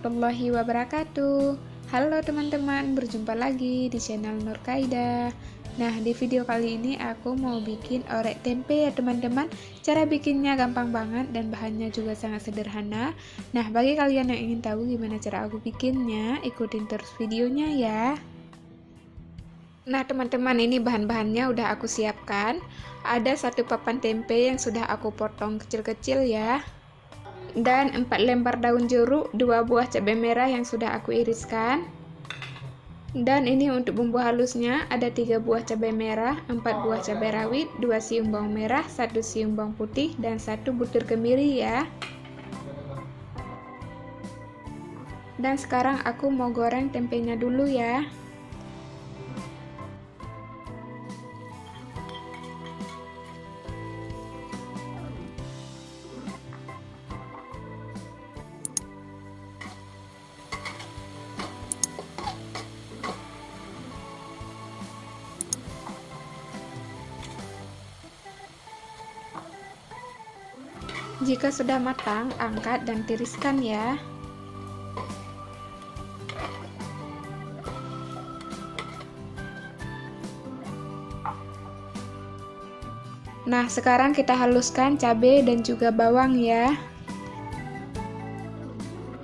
warahmatullahi wabarakatuh. Halo teman-teman, berjumpa lagi di channel Nurkaida. Nah, di video kali ini aku mau bikin orek tempe ya teman-teman. Cara bikinnya gampang banget dan bahannya juga sangat sederhana. Nah, bagi kalian yang ingin tahu gimana cara aku bikinnya, ikutin terus videonya ya. Nah teman-teman, ini bahan-bahannya udah aku siapkan. Ada 1 papan tempe yang sudah aku potong kecil-kecil ya, dan 4 lembar daun jeruk, 2 buah cabai merah yang sudah aku iriskan. Dan ini untuk bumbu halusnya ada 3 buah cabai merah, 4 buah cabai rawit, 2 siung bawang merah, 1 siung bawang putih, dan 1 butir kemiri ya. Dan sekarang aku mau goreng tempenya dulu ya. Jika sudah matang, angkat dan tiriskan ya. Nah, sekarang kita haluskan cabai dan juga bawang ya.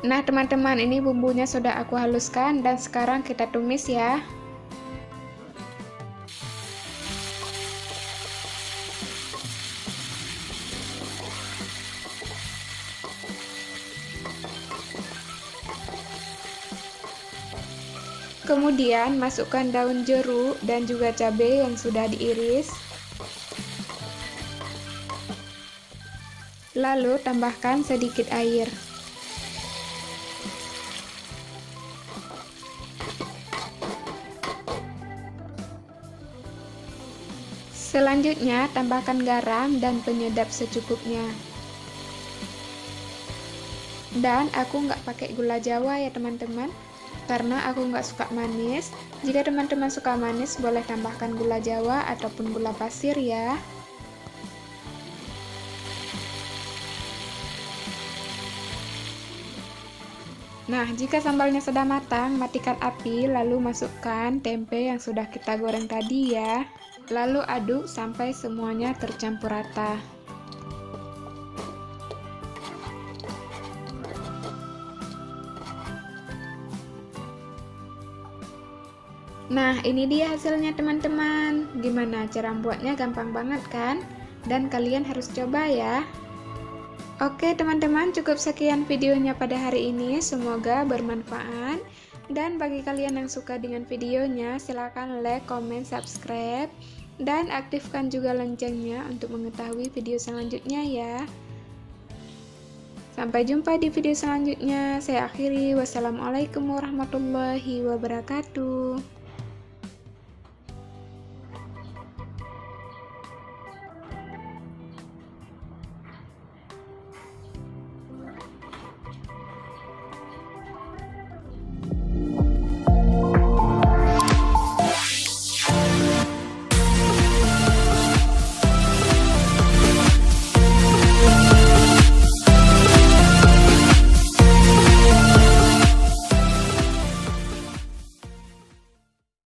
Nah, teman-teman, ini bumbunya sudah aku haluskan dan sekarang kita tumis ya. Kemudian masukkan daun jeruk dan juga cabai yang sudah diiris. Lalu tambahkan sedikit air. Selanjutnya tambahkan garam dan penyedap secukupnya. Dan aku nggak pakai gula Jawa ya teman-teman, karena aku nggak suka manis. Jika teman-teman suka manis, boleh tambahkan gula Jawa ataupun gula pasir ya. Nah, jika sambalnya sudah matang, matikan api, lalu masukkan tempe yang sudah kita goreng tadi ya. Lalu aduk sampai semuanya tercampur rata. Nah, ini dia hasilnya teman-teman. Gimana cara buatnya? Gampang banget kan? Dan kalian harus coba ya. Oke teman-teman, cukup sekian videonya pada hari ini. Semoga bermanfaat. Dan bagi kalian yang suka dengan videonya, silahkan like, comment, subscribe, dan aktifkan juga loncengnya untuk mengetahui video selanjutnya ya. Sampai jumpa di video selanjutnya. Saya akhiri. Wassalamualaikum warahmatullahi wabarakatuh.